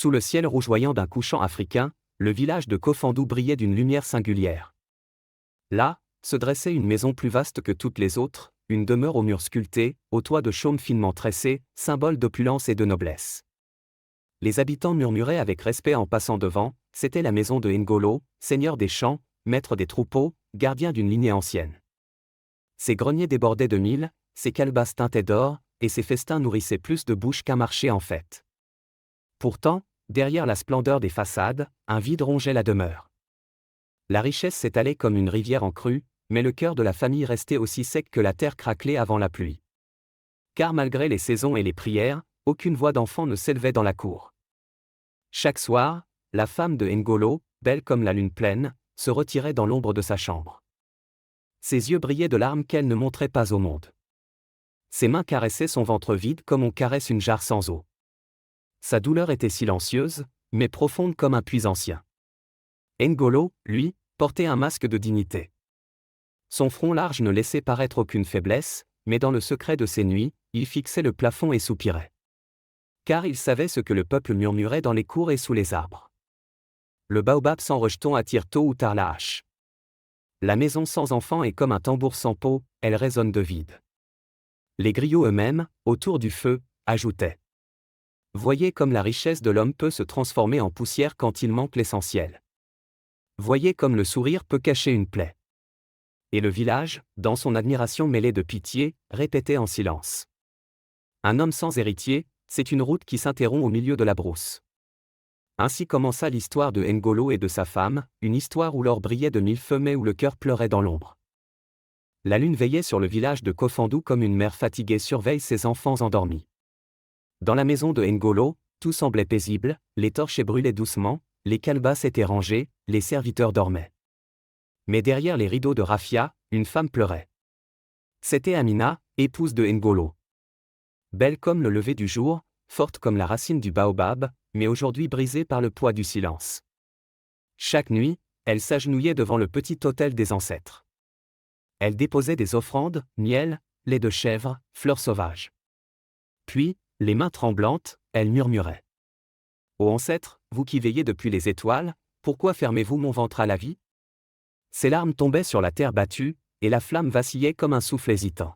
Sous le ciel rougeoyant d'un couchant africain, le village de Kofandou brillait d'une lumière singulière. Là, se dressait une maison plus vaste que toutes les autres, une demeure aux murs sculptés, aux toits de chaume finement tressés, symbole d'opulence et de noblesse. Les habitants murmuraient avec respect en passant devant, c'était la maison de Ngolo, seigneur des champs, maître des troupeaux, gardien d'une lignée ancienne. Ses greniers débordaient de mille, ses calebasses teintaient d'or, et ses festins nourrissaient plus de bouches qu'un marché en fête. Pourtant, derrière la splendeur des façades, un vide rongeait la demeure. La richesse s'étalait comme une rivière en crue, mais le cœur de la famille restait aussi sec que la terre craquelée avant la pluie. Car malgré les saisons et les prières, aucune voix d'enfant ne s'élevait dans la cour. Chaque soir, la femme de Ngolo, belle comme la lune pleine, se retirait dans l'ombre de sa chambre. Ses yeux brillaient de larmes qu'elle ne montrait pas au monde. Ses mains caressaient son ventre vide comme on caresse une jarre sans eau. Sa douleur était silencieuse, mais profonde comme un puits ancien. Ngolo, lui, portait un masque de dignité. Son front large ne laissait paraître aucune faiblesse, mais dans le secret de ses nuits, il fixait le plafond et soupirait. Car il savait ce que le peuple murmurait dans les cours et sous les arbres. Le baobab sans rejeton attire tôt ou tard la hache. La maison sans enfant est comme un tambour sans peau, elle résonne de vide. Les griots eux-mêmes, autour du feu, ajoutaient. Voyez comme la richesse de l'homme peut se transformer en poussière quand il manque l'essentiel. Voyez comme le sourire peut cacher une plaie. Et le village, dans son admiration mêlée de pitié, répétait en silence. Un homme sans héritier, c'est une route qui s'interrompt au milieu de la brousse. Ainsi commença l'histoire de Ngolo et de sa femme, une histoire où l'or brillait de mille feux mais où le cœur pleurait dans l'ombre. La lune veillait sur le village de Kofandou comme une mère fatiguée surveille ses enfants endormis. Dans la maison de Ngolo, tout semblait paisible, les torches brûlaient doucement, les calebasses étaient rangées, les serviteurs dormaient. Mais derrière les rideaux de raffia, une femme pleurait. C'était Amina, épouse de Ngolo. Belle comme le lever du jour, forte comme la racine du baobab, mais aujourd'hui brisée par le poids du silence. Chaque nuit, elle s'agenouillait devant le petit autel des ancêtres. Elle déposait des offrandes, miel, lait de chèvre, fleurs sauvages. Puis, les mains tremblantes, elle murmurait. Ô ancêtres, vous qui veillez depuis les étoiles, pourquoi fermez-vous mon ventre à la vie ? Ses larmes tombaient sur la terre battue, et la flamme vacillait comme un souffle hésitant.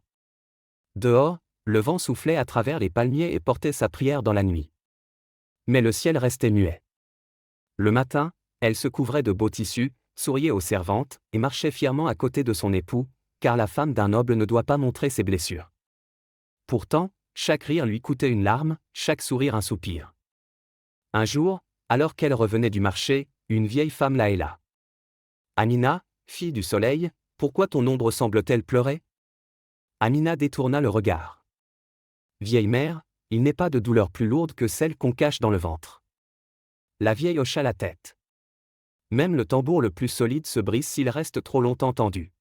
Dehors, le vent soufflait à travers les palmiers et portait sa prière dans la nuit. Mais le ciel restait muet. Le matin, elle se couvrait de beaux tissus, souriait aux servantes, et marchait fièrement à côté de son époux, car la femme d'un noble ne doit pas montrer ses blessures. Pourtant, chaque rire lui coûtait une larme, chaque sourire un soupir. Un jour, alors qu'elle revenait du marché, une vieille femme la héla. Amina, fille du soleil, pourquoi ton ombre semble-t-elle pleurer ? Amina détourna le regard. Vieille mère, il n'est pas de douleur plus lourde que celle qu'on cache dans le ventre. La vieille hocha la tête. Même le tambour le plus solide se brise s'il reste trop longtemps tendu.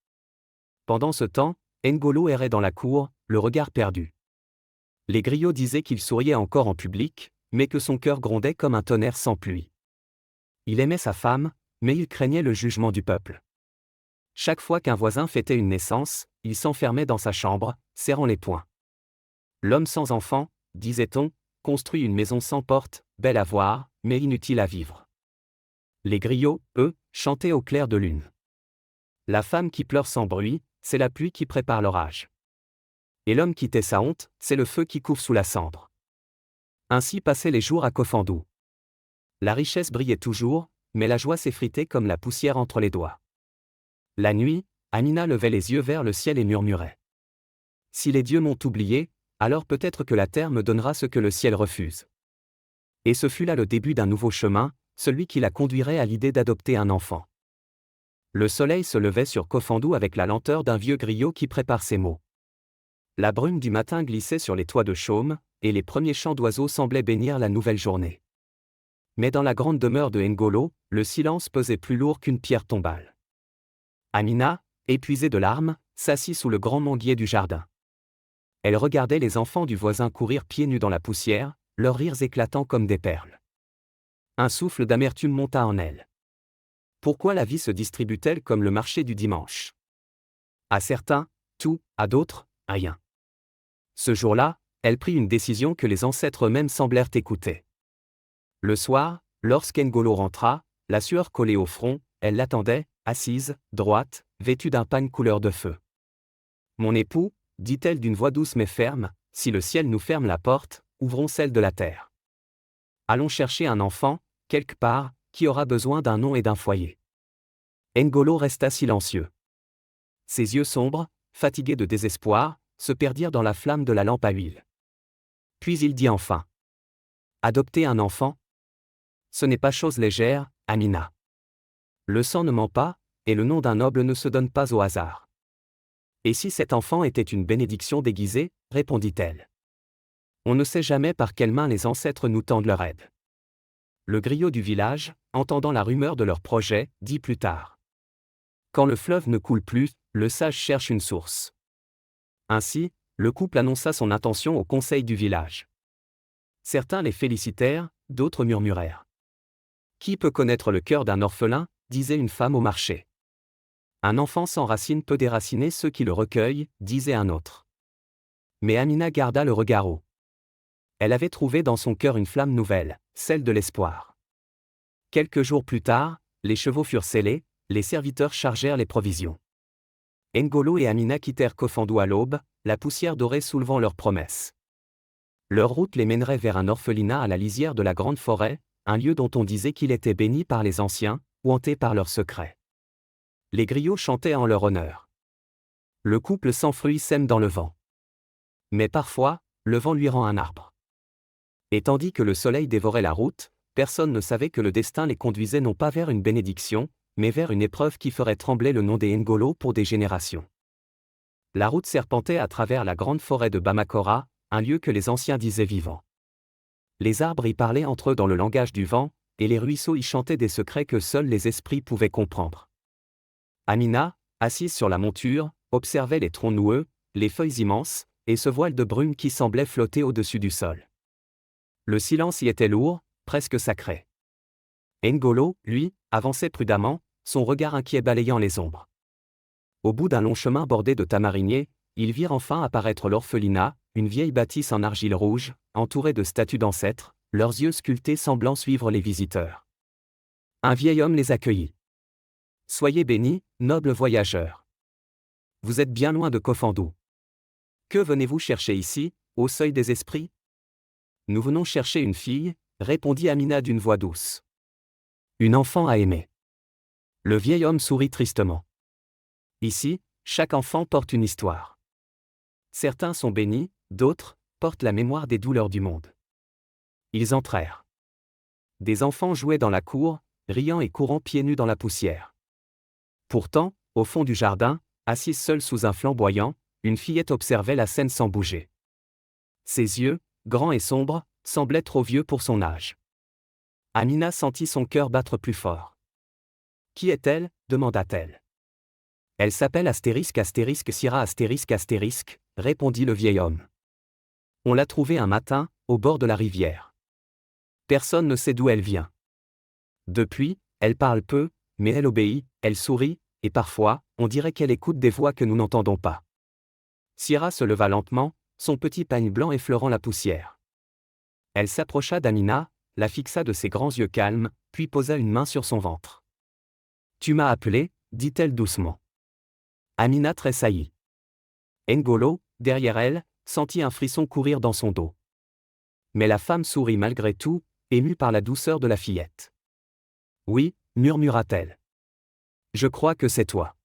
Pendant ce temps, Ngolo errait dans la cour, le regard perdu. Les griots disaient qu'il souriait encore en public, mais que son cœur grondait comme un tonnerre sans pluie. Il aimait sa femme, mais il craignait le jugement du peuple. Chaque fois qu'un voisin fêtait une naissance, il s'enfermait dans sa chambre, serrant les poings. L'homme sans enfant, disait-on, construit une maison sans porte, belle à voir, mais inutile à vivre. Les griots, eux, chantaient au clair de lune. La femme qui pleure sans bruit, c'est la pluie qui prépare l'orage. Et l'homme qui tait sa honte, c'est le feu qui couve sous la cendre. Ainsi passaient les jours à Kofandou. La richesse brillait toujours, mais la joie s'effritait comme la poussière entre les doigts. La nuit, Amina levait les yeux vers le ciel et murmurait. Si les dieux m'ont oublié, alors peut-être que la terre me donnera ce que le ciel refuse. Et ce fut là le début d'un nouveau chemin, celui qui la conduirait à l'idée d'adopter un enfant. Le soleil se levait sur Kofandou avec la lenteur d'un vieux griot qui prépare ses mots. La brume du matin glissait sur les toits de chaume, et les premiers chants d'oiseaux semblaient bénir la nouvelle journée. Mais dans la grande demeure de Ngolo, le silence pesait plus lourd qu'une pierre tombale. Amina, épuisée de larmes, s'assit sous le grand manguier du jardin. Elle regardait les enfants du voisin courir pieds nus dans la poussière, leurs rires éclatant comme des perles. Un souffle d'amertume monta en elle. Pourquoi la vie se distribue-t-elle comme le marché du dimanche ? À certains, tout, à d'autres, rien. Ce jour-là, elle prit une décision que les ancêtres eux-mêmes semblèrent écouter. Le soir, lorsqu'Ngolo rentra, la sueur collée au front, elle l'attendait, assise, droite, vêtue d'un pagne couleur de feu. « Mon époux, dit-elle d'une voix douce mais ferme, si le ciel nous ferme la porte, ouvrons celle de la terre. Allons chercher un enfant, quelque part, qui aura besoin d'un nom et d'un foyer. » Ngolo resta silencieux. Ses yeux sombres, fatigués de désespoir, se perdirent dans la flamme de la lampe à huile. Puis il dit enfin. Adopter un enfant? Ce n'est pas chose légère, Amina. Le sang ne ment pas, et le nom d'un noble ne se donne pas au hasard. Et si cet enfant était une bénédiction déguisée, répondit-elle. On ne sait jamais par quelles mains les ancêtres nous tendent leur aide. Le griot du village, entendant la rumeur de leur projet, dit plus tard. Quand le fleuve ne coule plus, le sage cherche une source. Ainsi, le couple annonça son intention au conseil du village. Certains les félicitèrent, d'autres murmurèrent. Qui peut connaître le cœur d'un orphelin, disait une femme au marché. Un enfant sans racines peut déraciner ceux qui le recueillent, disait un autre. Mais Amina garda le regard haut. Elle avait trouvé dans son cœur une flamme nouvelle, celle de l'espoir. Quelques jours plus tard, les chevaux furent sellés, les serviteurs chargèrent les provisions. Ngolo et Amina quittèrent Kofandou à l'aube, la poussière dorée soulevant leurs promesses. Leur route les mènerait vers un orphelinat à la lisière de la grande forêt, un lieu dont on disait qu'il était béni par les anciens, ou hanté par leurs secrets. Les griots chantaient en leur honneur. Le couple sans fruits sème dans le vent. Mais parfois, le vent lui rend un arbre. Et tandis que le soleil dévorait la route, personne ne savait que le destin les conduisait non pas vers une bénédiction, mais vers une épreuve qui ferait trembler le nom des Ngolo pour des générations. La route serpentait à travers la grande forêt de Bamakora, un lieu que les anciens disaient vivant. Les arbres y parlaient entre eux dans le langage du vent, et les ruisseaux y chantaient des secrets que seuls les esprits pouvaient comprendre. Amina, assise sur la monture, observait les troncs noueux, les feuilles immenses, et ce voile de brume qui semblait flotter au-dessus du sol. Le silence y était lourd, presque sacré. Ngolo, lui, avançait prudemment, son regard inquiet balayant les ombres. Au bout d'un long chemin bordé de tamariniers, ils virent enfin apparaître l'orphelinat, une vieille bâtisse en argile rouge, entourée de statues d'ancêtres, leurs yeux sculptés semblant suivre les visiteurs. Un vieil homme les accueillit. « Soyez bénis, nobles voyageurs. Vous êtes bien loin de Kofandou. Que venez-vous chercher ici, au seuil des esprits ? » « Nous venons chercher une fille, » répondit Amina d'une voix douce. « Une enfant à aimer. » Le vieil homme sourit tristement. « Ici, chaque enfant porte une histoire. Certains sont bénis, d'autres portent la mémoire des douleurs du monde. » Ils entrèrent. Des enfants jouaient dans la cour, riant et courant pieds nus dans la poussière. Pourtant, au fond du jardin, assise seule sous un flamboyant, une fillette observait la scène sans bouger. Ses yeux, grands et sombres, semblaient trop vieux pour son âge. Amina sentit son cœur battre plus fort. « Qui est-elle ? » demanda-t-elle. « Elle s'appelle Syrah », répondit le vieil homme. « On l'a trouvée un matin, au bord de la rivière. Personne ne sait d'où elle vient. Depuis, elle parle peu, mais elle obéit, elle sourit, et parfois, on dirait qu'elle écoute des voix que nous n'entendons pas. » Syrah se leva lentement, son petit pagne blanc effleurant la poussière. Elle s'approcha d'Amina, la fixa de ses grands yeux calmes, puis posa une main sur son ventre. « Tu m'as appelé » dit-elle doucement. Amina tressaillit. Ngolo, derrière elle, sentit un frisson courir dans son dos. Mais la femme sourit malgré tout, émue par la douceur de la fillette. « Oui » murmura-t-elle. « Je crois que c'est toi. »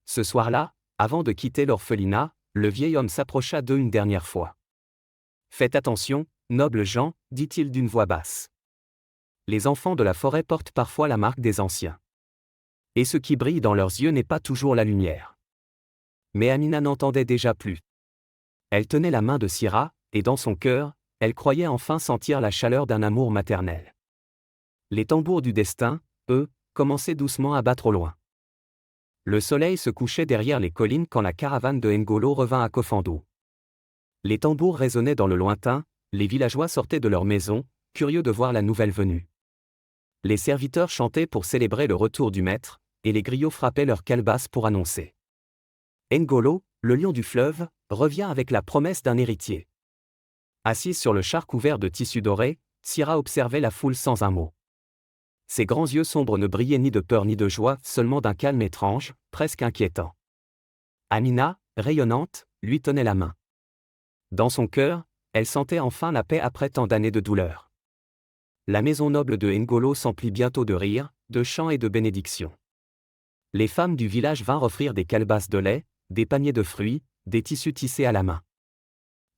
Ce soir-là, avant de quitter l'orphelinat, le vieil homme s'approcha d'eux une dernière fois. « Faites attention, nobles gens, dit-il d'une voix basse. Les enfants de la forêt portent parfois la marque des anciens. Et ce qui brille dans leurs yeux n'est pas toujours la lumière. » Mais Amina n'entendait déjà plus. Elle tenait la main de Syrah, et dans son cœur, elle croyait enfin sentir la chaleur d'un amour maternel. Les tambours du destin, eux, commençaient doucement à battre au loin. Le soleil se couchait derrière les collines quand la caravane de Ngolo revint à Kofandou. Les tambours résonnaient dans le lointain, les villageois sortaient de leurs maisons, curieux de voir la nouvelle venue. Les serviteurs chantaient pour célébrer le retour du maître, et les griots frappaient leurs calebasses pour annoncer. Ngolo, le lion du fleuve, revient avec la promesse d'un héritier. Assise sur le char couvert de tissu doré, Syrah observait la foule sans un mot. Ses grands yeux sombres ne brillaient ni de peur ni de joie, seulement d'un calme étrange, presque inquiétant. Amina, rayonnante, lui tenait la main. Dans son cœur, elle sentait enfin la paix après tant d'années de douleur. La maison noble de Ngolo s'emplit bientôt de rires, de chants et de bénédictions. Les femmes du village vinrent offrir des calebasses de lait, des paniers de fruits, des tissus tissés à la main.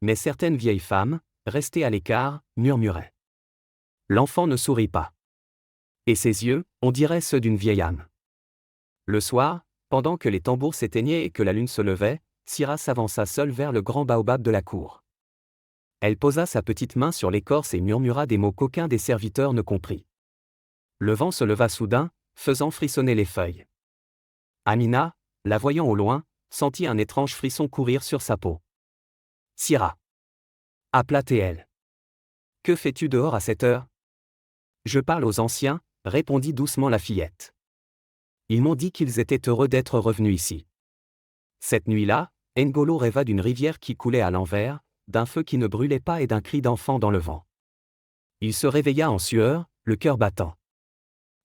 Mais certaines vieilles femmes, restées à l'écart, murmuraient. L'enfant ne sourit pas. Et ses yeux, on dirait ceux d'une vieille âme. Le soir, pendant que les tambours s'éteignaient et que la lune se levait, Syrah s'avança seule vers le grand baobab de la cour. Elle posa sa petite main sur l'écorce et murmura des mots qu'aucun des serviteurs ne comprit. Le vent se leva soudain, faisant frissonner les feuilles. Amina, la voyant au loin, sentit un étrange frisson courir sur sa peau. Syrah, appela-t-elle. Que fais-tu dehors à cette heure? Je parle aux anciens, répondit doucement la fillette. Ils m'ont dit qu'ils étaient heureux d'être revenus ici. Cette nuit-là, Ngolo rêva d'une rivière qui coulait à l'envers, d'un feu qui ne brûlait pas et d'un cri d'enfant dans le vent. Il se réveilla en sueur, le cœur battant.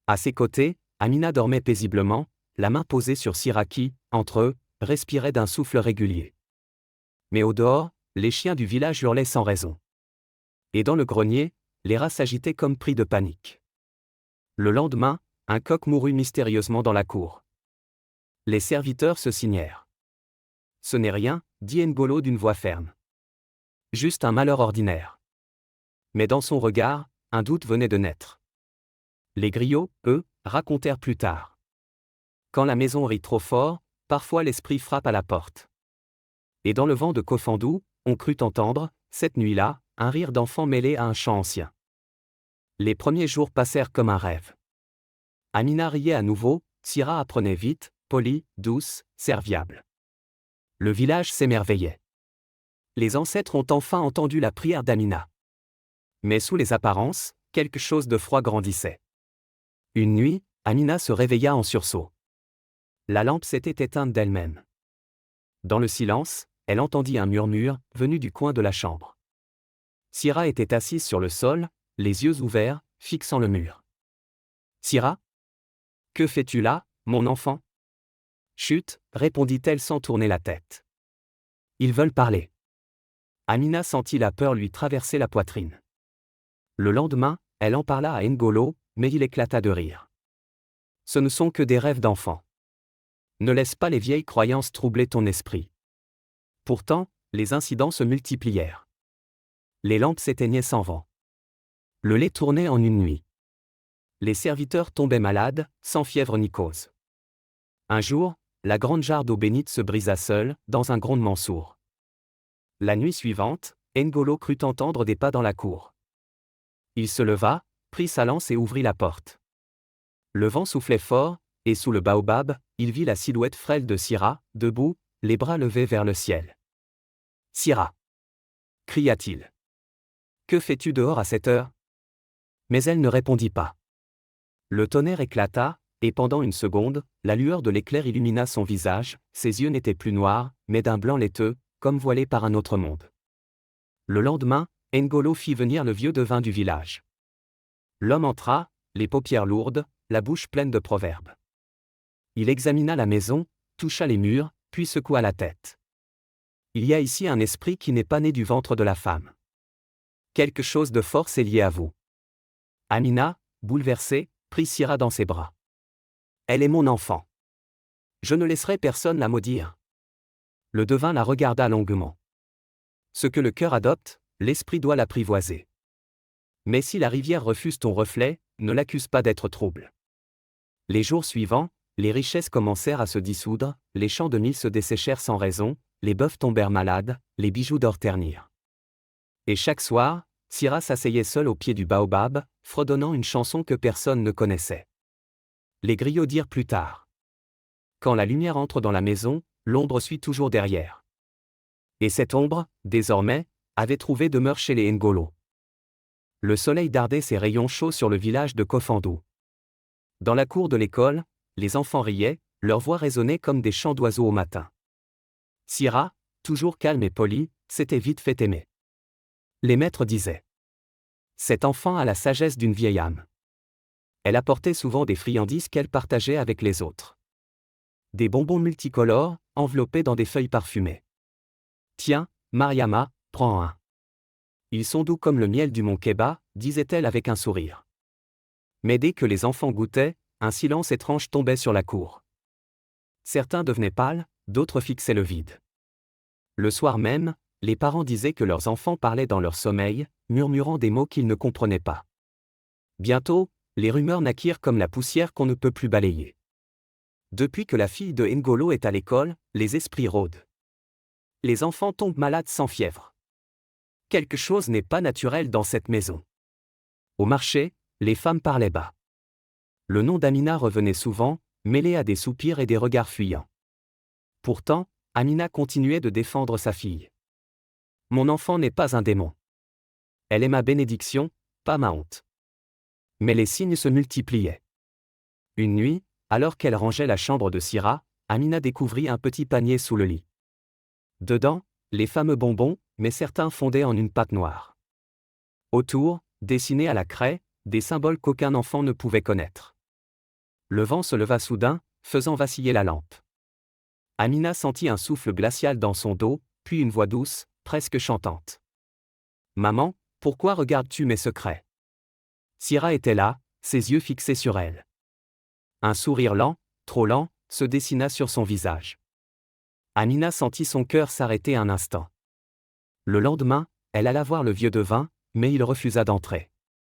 À ses côtés, Amina dormait paisiblement, la main posée sur Syrah qui, entre eux, respirait d'un souffle régulier. Mais au dehors, les chiens du village hurlaient sans raison. Et dans le grenier, les rats s'agitaient comme pris de panique. Le lendemain, un coq mourut mystérieusement dans la cour. Les serviteurs se signèrent. Ce n'est rien, dit Ngolo d'une voix ferme. Juste un malheur ordinaire. Mais dans son regard, un doute venait de naître. Les griots, eux, racontèrent plus tard. Quand la maison rit trop fort, parfois l'esprit frappe à la porte. Et dans le vent de Kofandou, on crut entendre, cette nuit-là, un rire d'enfant mêlé à un chant ancien. Les premiers jours passèrent comme un rêve. Amina riait à nouveau, Syrah apprenait vite, polie, douce, serviable. Le village s'émerveillait. Les ancêtres ont enfin entendu la prière d'Amina. Mais sous les apparences, quelque chose de froid grandissait. Une nuit, Amina se réveilla en sursaut. La lampe s'était éteinte d'elle-même. Dans le silence, elle entendit un murmure, venu du coin de la chambre. Syrah était assise sur le sol, les yeux ouverts, fixant le mur. Syrah? Que fais-tu là, mon enfant? Chut, répondit-elle sans tourner la tête. Ils veulent parler. Amina sentit la peur lui traverser la poitrine. Le lendemain, elle en parla à Ngolo, mais il éclata de rire. Ce ne sont que des rêves d'enfants. Ne laisse pas les vieilles croyances troubler ton esprit. Pourtant, les incidents se multiplièrent. Les lampes s'éteignaient sans vent. Le lait tournait en une nuit. Les serviteurs tombaient malades, sans fièvre ni cause. Un jour, la grande jarre d'eau bénite se brisa seule, dans un grondement sourd. La nuit suivante, Ngolo crut entendre des pas dans la cour. Il se leva, prit sa lance et ouvrit la porte. Le vent soufflait fort, et sous le baobab, il vit la silhouette frêle de Syrah, debout, les bras levés vers le ciel. « Syrah » cria-t-il. « Que fais-tu dehors à cette heure » Mais elle ne répondit pas. Le tonnerre éclata, et pendant une seconde, la lueur de l'éclair illumina son visage, ses yeux n'étaient plus noirs, mais d'un blanc laiteux, comme voilés par un autre monde. Le lendemain, Ngolo fit venir le vieux devin du village. L'homme entra, les paupières lourdes, la bouche pleine de proverbes. Il examina la maison, toucha les murs, puis secoua la tête. Il y a ici un esprit qui n'est pas né du ventre de la femme. Quelque chose de fort s'est lié à vous. Amina, bouleversée, prit Syrah dans ses bras. Elle est mon enfant. Je ne laisserai personne la maudire. Le devin la regarda longuement. Ce que le cœur adopte, l'esprit doit l'apprivoiser. Mais si la rivière refuse ton reflet, ne l'accuse pas d'être trouble. Les jours suivants, les richesses commencèrent à se dissoudre, les champs de mil se desséchèrent sans raison, les bœufs tombèrent malades, les bijoux d'or ternirent. Et chaque soir, Syrah s'asseyait seule au pied du baobab, fredonnant une chanson que personne ne connaissait. Les griots dirent plus tard. Quand la lumière entre dans la maison, l'ombre suit toujours derrière. Et cette ombre, désormais, avait trouvé demeure chez les Ngolo. Le soleil dardait ses rayons chauds sur le village de Kofandou. Dans la cour de l'école, les enfants riaient, leurs voix résonnaient comme des chants d'oiseaux au matin. Syrah, toujours calme et polie, s'était vite fait aimer. Les maîtres disaient. Cet enfant a la sagesse d'une vieille âme. Elle apportait souvent des friandises qu'elle partageait avec les autres. Des bonbons multicolores, enveloppés dans des feuilles parfumées. Tiens, Mariama, prends un. Ils sont doux comme le miel du mont Keba, disait-elle avec un sourire. Mais dès que les enfants goûtaient, un silence étrange tombait sur la cour. Certains devenaient pâles, d'autres fixaient le vide. Le soir même, les parents disaient que leurs enfants parlaient dans leur sommeil, murmurant des mots qu'ils ne comprenaient pas. Bientôt, les rumeurs naquirent comme la poussière qu'on ne peut plus balayer. Depuis que la fille de N'Golo est à l'école, les esprits rôdent. Les enfants tombent malades sans fièvre. Quelque chose n'est pas naturel dans cette maison. Au marché, les femmes parlaient bas. Le nom d'Amina revenait souvent, mêlé à des soupirs et des regards fuyants. Pourtant, Amina continuait de défendre sa fille. Mon enfant n'est pas un démon. Elle est ma bénédiction, pas ma honte. Mais les signes se multipliaient. Une nuit, alors qu'elle rangeait la chambre de Syrah, Amina découvrit un petit panier sous le lit. Dedans, les fameux bonbons, mais certains fondaient en une pâte noire. Autour, dessinés à la craie, des symboles qu'aucun enfant ne pouvait connaître. Le vent se leva soudain, faisant vaciller la lampe. Amina sentit un souffle glacial dans son dos, puis une voix douce, presque chantante. « Maman, pourquoi regardes-tu mes secrets ?» Syrah était là, ses yeux fixés sur elle. Un sourire lent, trop lent, se dessina sur son visage. Amina sentit son cœur s'arrêter un instant. Le lendemain, elle alla voir le vieux devin, mais il refusa d'entrer.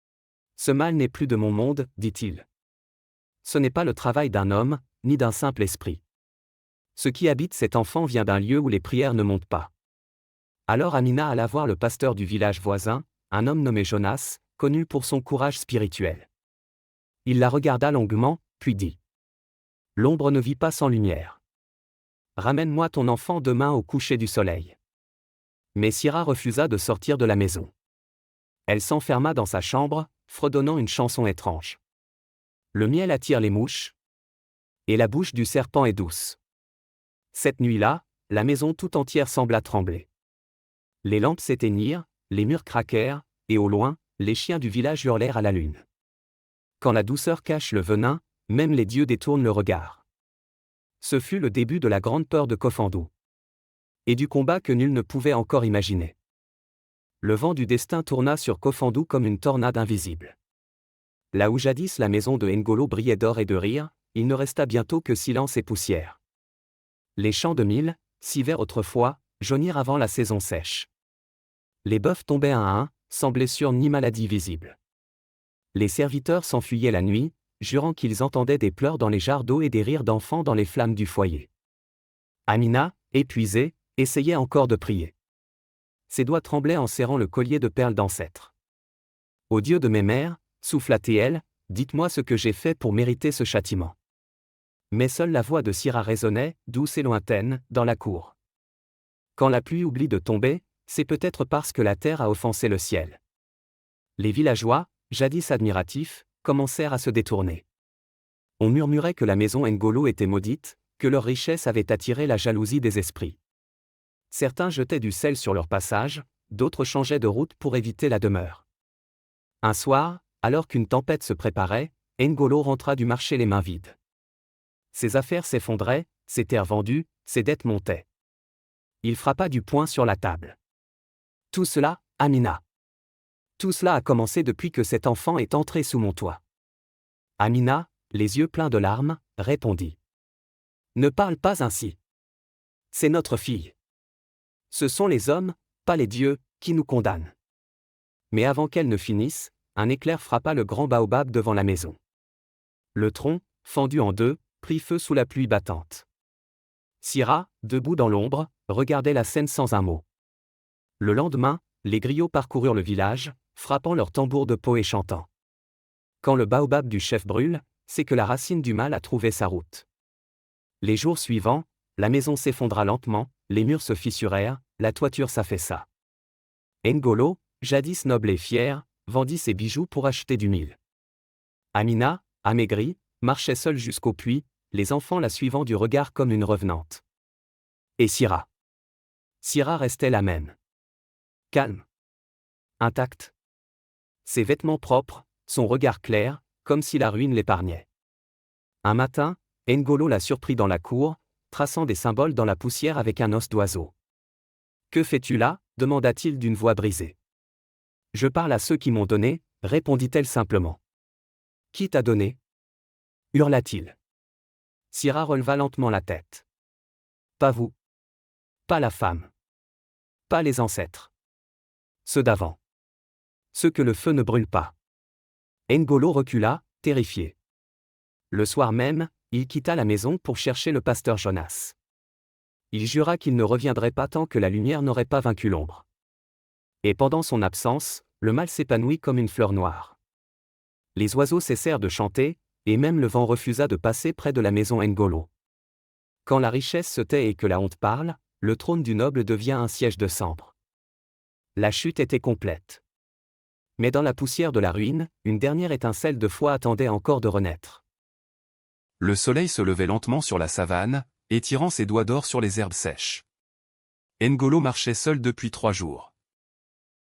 « Ce mal n'est plus de mon monde, dit-il. Ce n'est pas le travail d'un homme, ni d'un simple esprit. Ce qui habite cet enfant vient d'un lieu où les prières ne montent pas. » Alors Amina alla voir le pasteur du village voisin, un homme nommé Jonas, connu pour son courage spirituel. Il la regarda longuement, puis dit : « L'ombre ne vit pas sans lumière. Ramène-moi ton enfant demain au coucher du soleil. » Mais Syrah refusa de sortir de la maison. Elle s'enferma dans sa chambre, fredonnant une chanson étrange. Le miel attire les mouches, et la bouche du serpent est douce. Cette nuit-là, la maison tout entière sembla trembler. Les lampes s'éteignirent, les murs craquèrent, et au loin, les chiens du village hurlèrent à la lune. Quand la douceur cache le venin, même les dieux détournent le regard. Ce fut le début de la grande peur de Kofandou. Et du combat que nul ne pouvait encore imaginer. Le vent du destin tourna sur Kofandou comme une tornade invisible. Là où jadis la maison de N'Golo brillait d'or et de rire, il ne resta bientôt que silence et poussière. Les champs de mil, si verts autrefois, jaunirent avant la saison sèche. Les bœufs tombaient un à un, sans blessure ni maladie visible. Les serviteurs s'enfuyaient la nuit, jurant qu'ils entendaient des pleurs dans les jarres d'eau et des rires d'enfants dans les flammes du foyer. Amina, épuisée, essayait encore de prier. Ses doigts tremblaient en serrant le collier de perles d'ancêtre. « Ô Dieu de mes mères, souffla-t-elle, dites-moi ce que j'ai fait pour mériter ce châtiment. » Mais seule la voix de Syrah résonnait, douce et lointaine, dans la cour. Quand la pluie oublie de tomber, c'est peut-être parce que la terre a offensé le ciel. Les villageois, jadis admiratifs, commencèrent à se détourner. On murmurait que la maison N'Golo était maudite, que leur richesse avait attiré la jalousie des esprits. Certains jetaient du sel sur leur passage, d'autres changeaient de route pour éviter la demeure. Un soir, alors qu'une tempête se préparait, N'Golo rentra du marché les mains vides. Ses affaires s'effondraient, ses terres vendues, ses dettes montaient. Il frappa du poing sur la table. « Tout cela, Amina. Tout cela a commencé depuis que cet enfant est entré sous mon toit. » Amina, les yeux pleins de larmes, répondit. « Ne parle pas ainsi. C'est notre fille. Ce sont les hommes, pas les dieux, qui nous condamnent. » Mais avant qu'elle ne finisse, un éclair frappa le grand baobab devant la maison. Le tronc, fendu en deux, prit feu sous la pluie battante. Syrah, debout dans l'ombre, regardait la scène sans un mot. Le lendemain, les griots parcoururent le village, frappant leurs tambours de peau et chantant. Quand le baobab du chef brûle, c'est que la racine du mal a trouvé sa route. Les jours suivants, la maison s'effondra lentement, les murs se fissurèrent, la toiture s'affaissa. N'Golo, jadis noble et fier, vendit ses bijoux pour acheter du mil. Amina, amaigrie, marchait seule jusqu'au puits, les enfants la suivant du regard comme une revenante. Et Syrah. Syrah restait la même. Calme. Intacte. Ses vêtements propres, son regard clair, comme si la ruine l'épargnait. Un matin, N'Golo l'a surpris dans la cour, traçant des symboles dans la poussière avec un os d'oiseau. « Que fais-tu là » demanda-t-il d'une voix brisée. « Je parle à ceux qui m'ont donné » répondit-elle simplement. « Qui t'a donné » hurla-t-il. Syrah releva lentement la tête. « Pas vous. Pas la femme. Pas les ancêtres. Ceux d'avant. Ceux que le feu ne brûle pas. » N'Golo recula, terrifié. Le soir même, il quitta la maison pour chercher le pasteur Jonas. Il jura qu'il ne reviendrait pas tant que la lumière n'aurait pas vaincu l'ombre. Et pendant son absence, le mal s'épanouit comme une fleur noire. Les oiseaux cessèrent de chanter, et même le vent refusa de passer près de la maison N'Golo. Quand la richesse se tait et que la honte parle, le trône du noble devient un siège de cendres. La chute était complète. Mais dans la poussière de la ruine, une dernière étincelle de foi attendait encore de renaître. Le soleil se levait lentement sur la savane, étirant ses doigts d'or sur les herbes sèches. N'Golo marchait seul depuis 3 jours.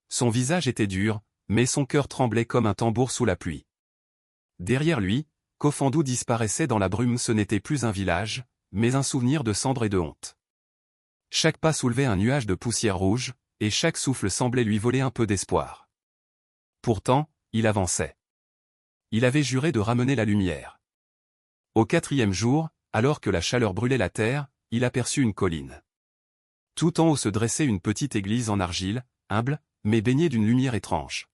Son visage était dur, mais son cœur tremblait comme un tambour sous la pluie. Derrière lui, Kofandou disparaissait dans la brume. Ce n'était plus un village, mais un souvenir de cendres et de honte. Chaque pas soulevait un nuage de poussière rouge, et chaque souffle semblait lui voler un peu d'espoir. Pourtant, il avançait. Il avait juré de ramener la lumière. Au 4e jour, alors que la chaleur brûlait la terre, il aperçut une colline. Tout en haut se dressait une petite église en argile, humble, mais baignée d'une lumière étrange.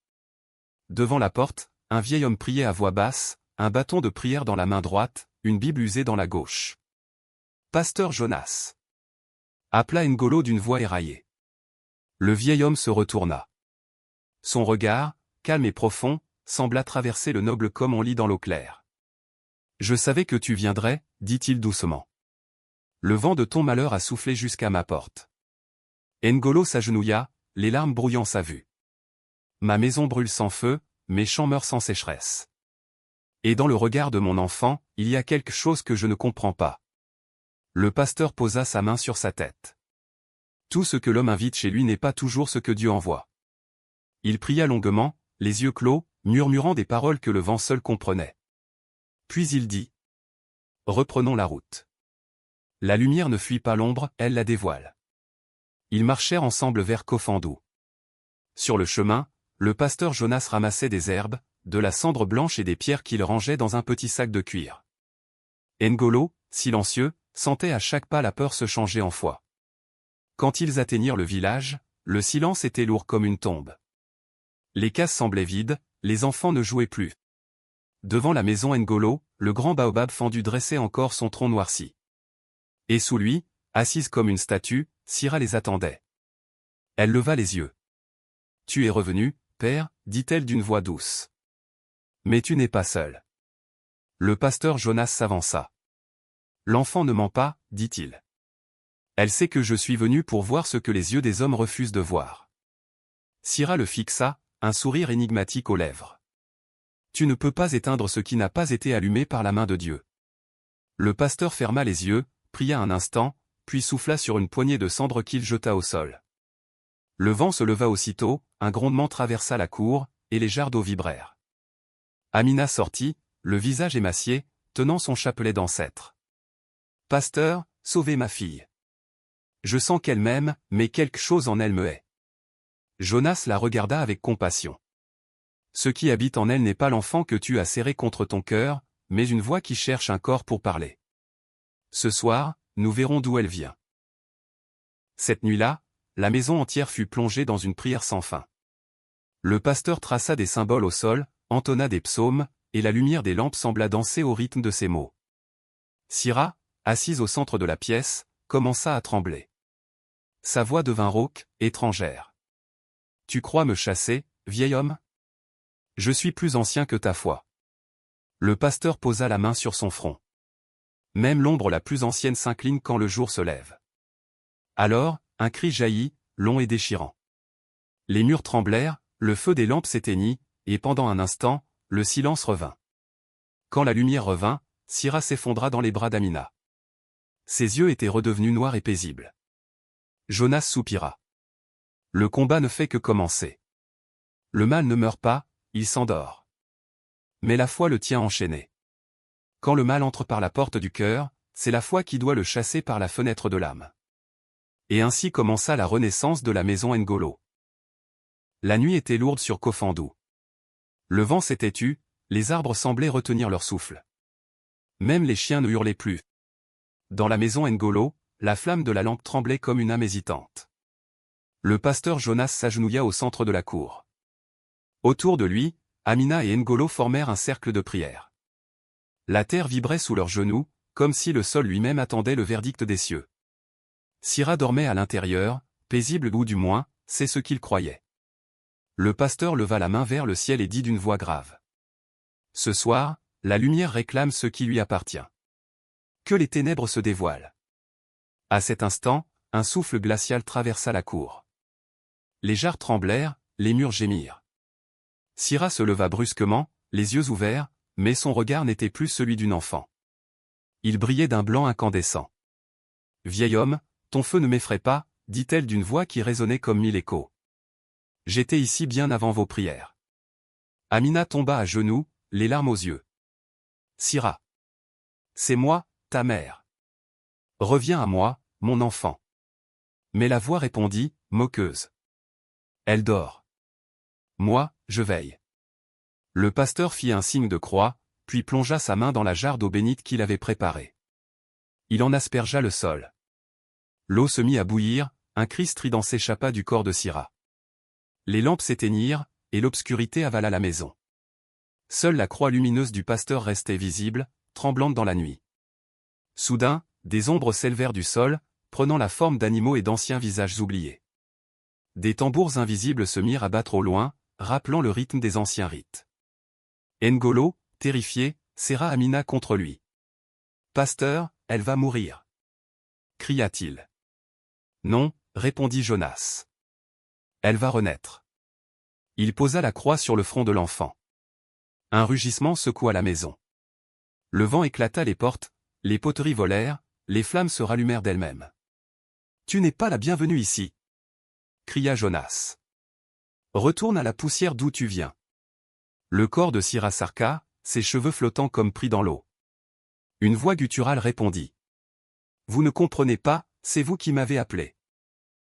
Devant la porte, un vieil homme priait à voix basse, un bâton de prière dans la main droite, une Bible usée dans la gauche. « Pasteur Jonas » appela N'Golo d'une voix éraillée. Le vieil homme se retourna. Son regard, calme et profond, sembla traverser le noble comme on lit dans l'eau claire. « Je savais que tu viendrais, dit-il doucement. Le vent de ton malheur a soufflé jusqu'à ma porte. » N'Golo s'agenouilla, les larmes brouillant sa vue. « Ma maison brûle sans feu, mes champs meurent sans sécheresse. Et dans le regard de mon enfant, il y a quelque chose que je ne comprends pas. » Le pasteur posa sa main sur sa tête. Tout ce que l'homme invite chez lui n'est pas toujours ce que Dieu envoie. Il pria longuement, les yeux clos, murmurant des paroles que le vent seul comprenait. Puis il dit : « Reprenons la route. La lumière ne fuit pas l'ombre, elle la dévoile. » Ils marchèrent ensemble vers Kofandou. Sur le chemin, le pasteur Jonas ramassait des herbes, de la cendre blanche et des pierres qu'il rangeait dans un petit sac de cuir. N'Golo, silencieux, sentait à chaque pas la peur se changer en foi. Quand ils atteignirent le village, le silence était lourd comme une tombe. Les cases semblaient vides, les enfants ne jouaient plus. Devant la maison N'Golo, le grand baobab fendu dressait encore son tronc noirci. Et sous lui, assise comme une statue, Syrah les attendait. Elle leva les yeux. « Tu es revenu, père, dit-elle d'une voix douce. Mais tu n'es pas seul. » Le pasteur Jonas s'avança. « L'enfant ne ment pas, dit-il. Elle sait que je suis venu pour voir ce que les yeux des hommes refusent de voir. » Syrah le fixa, un sourire énigmatique aux lèvres. « Tu ne peux pas éteindre ce qui n'a pas été allumé par la main de Dieu. » Le pasteur ferma les yeux, pria un instant, puis souffla sur une poignée de cendres qu'il jeta au sol. Le vent se leva aussitôt, un grondement traversa la cour, et les jarres d'eau vibrèrent. Amina sortit, le visage émacié, tenant son chapelet d'ancêtre. « Pasteur, sauvez ma fille. Je sens qu'elle m'aime, mais quelque chose en elle me hait. » Jonas la regarda avec compassion. « Ce qui habite en elle n'est pas l'enfant que tu as serré contre ton cœur, mais une voix qui cherche un corps pour parler. Ce soir, nous verrons d'où elle vient. » Cette nuit-là, la maison entière fut plongée dans une prière sans fin. Le pasteur traça des symboles au sol, entonna des psaumes, et la lumière des lampes sembla danser au rythme de ses mots. Syrah, assise au centre de la pièce, commença à trembler. Sa voix devint rauque, étrangère. « Tu crois me chasser, vieil homme ? Je suis plus ancien que ta foi. » Le pasteur posa la main sur son front. Même l'ombre la plus ancienne s'incline quand le jour se lève. Alors, un cri jaillit, long et déchirant. Les murs tremblèrent, le feu des lampes s'éteignit, et pendant un instant, le silence revint. Quand la lumière revint, Syrah s'effondra dans les bras d'Amina. Ses yeux étaient redevenus noirs et paisibles. Jonas soupira. Le combat ne fait que commencer. Le mal ne meurt pas, il s'endort. Mais la foi le tient enchaîné. Quand le mal entre par la porte du cœur, c'est la foi qui doit le chasser par la fenêtre de l'âme. Et ainsi commença la renaissance de la maison N'Golo. La nuit était lourde sur Kofandou. Le vent s'était tu, les arbres semblaient retenir leur souffle. Même les chiens ne hurlaient plus. Dans la maison N'Golo, la flamme de la lampe tremblait comme une âme hésitante. Le pasteur Jonas s'agenouilla au centre de la cour. Autour de lui, Amina et N'Golo formèrent un cercle de prière. La terre vibrait sous leurs genoux, comme si le sol lui-même attendait le verdict des cieux. Sira dormait à l'intérieur, paisible ou du moins, c'est ce qu'il croyait. Le pasteur leva la main vers le ciel et dit d'une voix grave. Ce soir, la lumière réclame ce qui lui appartient. Que les ténèbres se dévoilent. À cet instant, un souffle glacial traversa la cour. Les jarres tremblèrent, les murs gémirent. Sira se leva brusquement, les yeux ouverts, mais son regard n'était plus celui d'une enfant. Il brillait d'un blanc incandescent. « Vieil homme, ton feu ne m'effraie pas, dit-elle d'une voix qui résonnait comme mille échos. J'étais ici bien avant vos prières. Amina tomba à genoux, les larmes aux yeux. Sira. C'est moi, ta mère. Reviens à moi, mon enfant. Mais la voix répondit, moqueuse. Elle dort. Moi, je veille. Le pasteur fit un signe de croix, puis plongea sa main dans la jarre d'eau bénite qu'il avait préparée. Il en aspergea le sol. L'eau se mit à bouillir, un cri strident s'échappa du corps de Sira. Les lampes s'éteignirent, et l'obscurité avala la maison. Seule la croix lumineuse du pasteur restait visible, tremblante dans la nuit. Soudain, des ombres s'élevèrent du sol, prenant la forme d'animaux et d'anciens visages oubliés. Des tambours invisibles se mirent à battre au loin, rappelant le rythme des anciens rites. N'Golo, terrifié, serra Amina contre lui. « Pasteur, elle va mourir. » cria-t-il. « Non, » répondit Jonas. « Elle va renaître. » Il posa la croix sur le front de l'enfant. Un rugissement secoua la maison. Le vent éclata les portes, les poteries volèrent, les flammes se rallumèrent d'elles-mêmes. « Tu n'es pas la bienvenue ici !» cria Jonas. « Retourne à la poussière d'où tu viens. » Le corps de Sira s'arqua, ses cheveux flottant comme pris dans l'eau. Une voix gutturale répondit. « Vous ne comprenez pas, c'est vous qui m'avez appelé.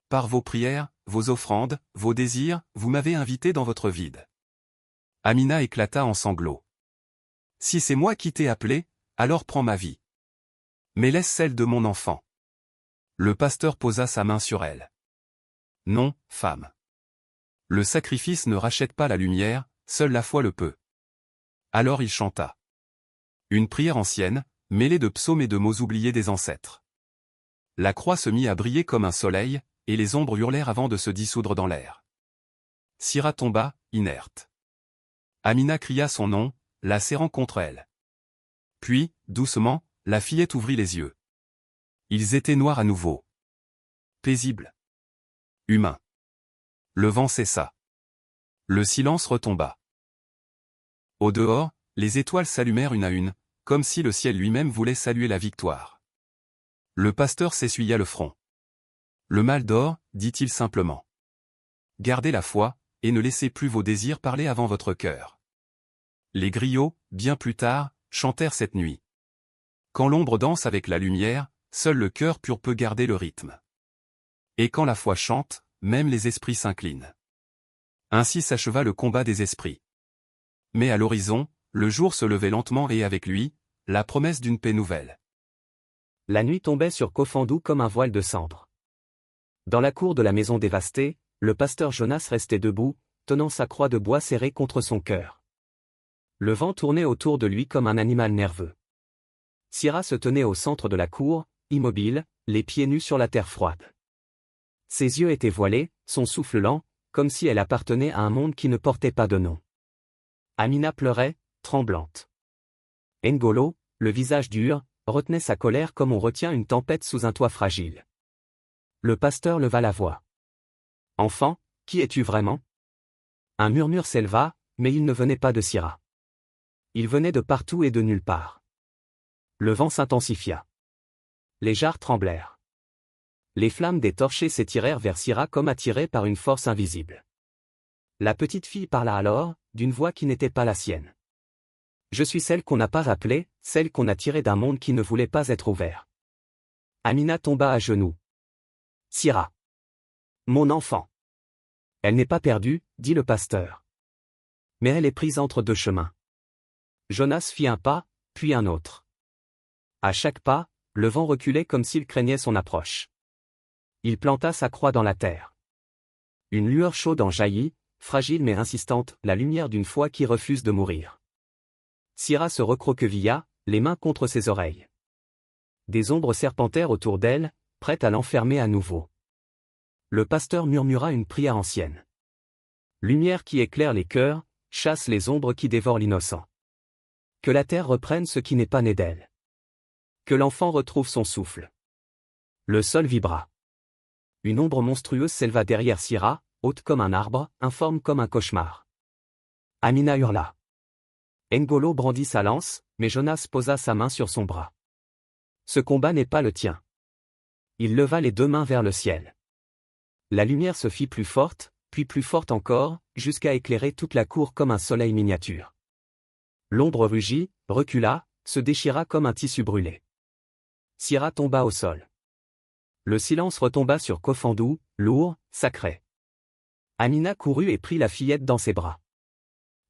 Par vos prières, vos offrandes, vos désirs, vous m'avez invité dans votre vide. » Amina éclata en sanglots. « Si c'est moi qui t'ai appelé, alors prends ma vie. Mais laisse celle de mon enfant. » Le pasteur posa sa main sur elle. « Non, femme. Le sacrifice ne rachète pas la lumière, seule la foi le peut. » Alors il chanta. Une prière ancienne, mêlée de psaumes et de mots oubliés des ancêtres. La croix se mit à briller comme un soleil, et les ombres hurlèrent avant de se dissoudre dans l'air. Sira tomba, inerte. Amina cria son nom, la serrant contre elle. Puis, doucement, la fillette ouvrit les yeux. Ils étaient noirs à nouveau. Paisibles. Humains. Le vent cessa. Le silence retomba. Au dehors, les étoiles s'allumèrent une à une, comme si le ciel lui-même voulait saluer la victoire. Le pasteur s'essuya le front. Le mal dort, dit-il simplement. Gardez la foi, et ne laissez plus vos désirs parler avant votre cœur. Les griots, bien plus tard, chantèrent cette nuit. Quand l'ombre danse avec la lumière, seul le cœur pur peut garder le rythme. Et quand la foi chante, même les esprits s'inclinent. Ainsi s'acheva le combat des esprits. Mais à l'horizon, le jour se levait lentement et avec lui, la promesse d'une paix nouvelle. La nuit tombait sur Kofandou comme un voile de cendre. Dans la cour de la maison dévastée, le pasteur Jonas restait debout, tenant sa croix de bois serrée contre son cœur. Le vent tournait autour de lui comme un animal nerveux. Sira se tenait au centre de la cour, immobile, les pieds nus sur la terre froide. Ses yeux étaient voilés, son souffle lent, comme si elle appartenait à un monde qui ne portait pas de nom. Amina pleurait, tremblante. N'Golo, le visage dur, retenait sa colère comme on retient une tempête sous un toit fragile. Le pasteur leva la voix. « Enfant, qui es-tu vraiment ?» Un murmure s'éleva, mais il ne venait pas de Sira. Il venait de partout et de nulle part. Le vent s'intensifia. Les jarres tremblèrent. Les flammes des torchers s'étirèrent vers Sira comme attirées par une force invisible. La petite fille parla alors, d'une voix qui n'était pas la sienne. Je suis celle qu'on n'a pas appelée, celle qu'on a tirée d'un monde qui ne voulait pas être ouvert. Amina tomba à genoux. Syrah. Mon enfant. Elle n'est pas perdue, dit le pasteur. Mais elle est prise entre deux chemins. Jonas fit un pas, puis un autre. À chaque pas, le vent reculait comme s'il craignait son approche. Il planta sa croix dans la terre. Une lueur chaude en jaillit, fragile mais insistante, la lumière d'une foi qui refuse de mourir. Syrah se recroquevilla, les mains contre ses oreilles. Des ombres serpentèrent autour d'elle, prêtes à l'enfermer à nouveau. Le pasteur murmura une prière ancienne. Lumière qui éclaire les cœurs, chasse les ombres qui dévorent l'innocent. Que la terre reprenne ce qui n'est pas né d'elle. Que l'enfant retrouve son souffle. Le sol vibra. Une ombre monstrueuse s'éleva derrière Syrah, haute comme un arbre, informe comme un cauchemar. Amina hurla. N'Golo brandit sa lance, mais Jonas posa sa main sur son bras. Ce combat n'est pas le tien. Il leva les deux mains vers le ciel. La lumière se fit plus forte, puis plus forte encore, jusqu'à éclairer toute la cour comme un soleil miniature. L'ombre rugit, recula, se déchira comme un tissu brûlé. Syrah tomba au sol. Le silence retomba sur Kofandou, lourd, sacré. Amina courut et prit la fillette dans ses bras.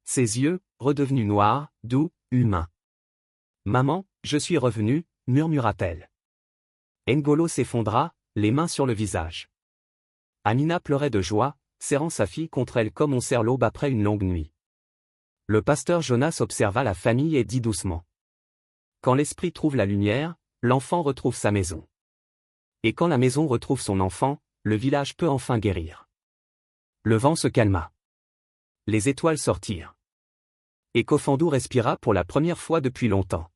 Ses yeux, redevenus noirs, doux, humains. « Maman, je suis revenue », murmura-t-elle. N'Golo s'effondra, les mains sur le visage. Amina pleurait de joie, serrant sa fille contre elle comme on serre l'aube après une longue nuit. Le pasteur Jonas observa la famille et dit doucement. Quand l'esprit trouve la lumière, l'enfant retrouve sa maison. Et quand la maison retrouve son enfant, le village peut enfin guérir. Le vent se calma. Les étoiles sortirent. Et Kofandou respira pour la première fois depuis longtemps.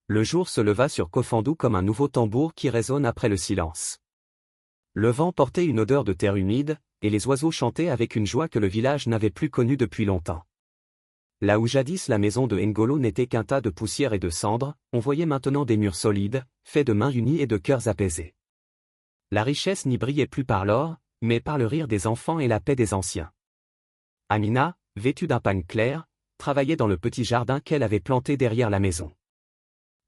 Le jour se leva sur Kofandou comme un nouveau tambour qui résonne après le silence. Le vent portait une odeur de terre humide, et les oiseaux chantaient avec une joie que le village n'avait plus connue depuis longtemps. Là où jadis la maison de N'Golo n'était qu'un tas de poussière et de cendres, on voyait maintenant des murs solides, faits de mains unies et de cœurs apaisés. La richesse n'y brillait plus par l'or, mais par le rire des enfants et la paix des anciens. Amina, vêtue d'un pagne clair, travaillait dans le petit jardin qu'elle avait planté derrière la maison.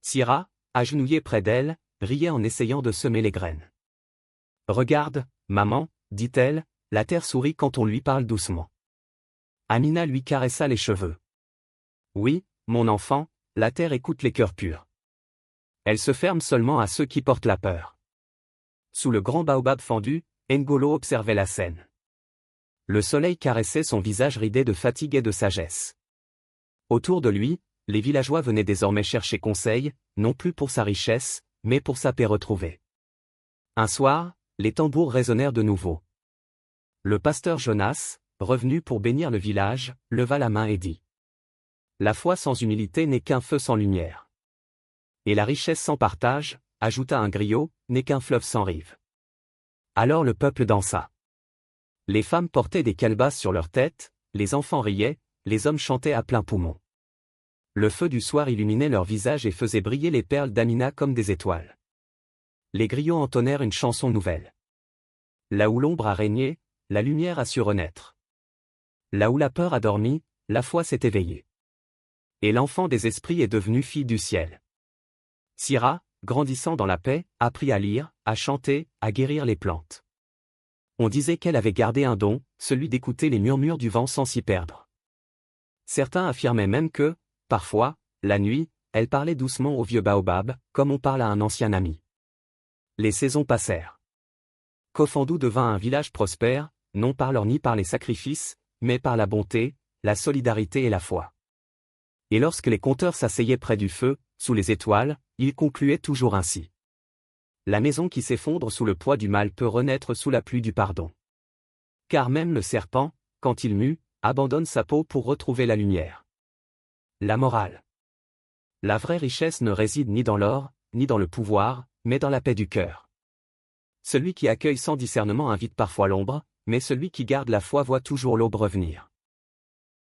Syrah, agenouillée près d'elle, riait en essayant de semer les graines. « Regarde, maman, dit-elle, la terre sourit quand on lui parle doucement. » Amina lui caressa les cheveux. « Oui, mon enfant, la terre écoute les cœurs purs. Elle se ferme seulement à ceux qui portent la peur. » Sous le grand baobab fendu, N'Golo observait la scène. Le soleil caressait son visage ridé de fatigue et de sagesse. Autour de lui, les villageois venaient désormais chercher conseil, non plus pour sa richesse, mais pour sa paix retrouvée. Un soir, les tambours résonnèrent de nouveau. Le pasteur Jonas, revenu pour bénir le village, leva la main et dit : « La foi sans humilité n'est qu'un feu sans lumière. Et la richesse sans partage, ajouta un griot, n'est qu'un fleuve sans rive. » Alors le peuple dansa. Les femmes portaient des calebasses sur leurs têtes, les enfants riaient, les hommes chantaient à plein poumon. Le feu du soir illuminait leurs visages et faisait briller les perles d'Amina comme des étoiles. Les griots entonnèrent une chanson nouvelle. Là où l'ombre a régné, la lumière a su renaître. Là où la peur a dormi, la foi s'est éveillée. Et l'enfant des esprits est devenu fille du ciel. Syrah, grandissant dans la paix, apprit à lire, à chanter, à guérir les plantes. On disait qu'elle avait gardé un don, celui d'écouter les murmures du vent sans s'y perdre. Certains affirmaient même que, parfois, la nuit, elle parlait doucement au vieux baobab, comme on parle à un ancien ami. Les saisons passèrent. Kofandou devint un village prospère, non par l'or ni par les sacrifices, mais par la bonté, la solidarité et la foi. Et lorsque les conteurs s'asseyaient près du feu, sous les étoiles, ils concluaient toujours ainsi. La maison qui s'effondre sous le poids du mal peut renaître sous la pluie du pardon. Car même le serpent, quand il mue, abandonne sa peau pour retrouver la lumière. La morale. La vraie richesse ne réside ni dans l'or, ni dans le pouvoir, mais dans la paix du cœur. Celui qui accueille sans discernement invite parfois l'ombre, mais celui qui garde la foi voit toujours l'aube revenir.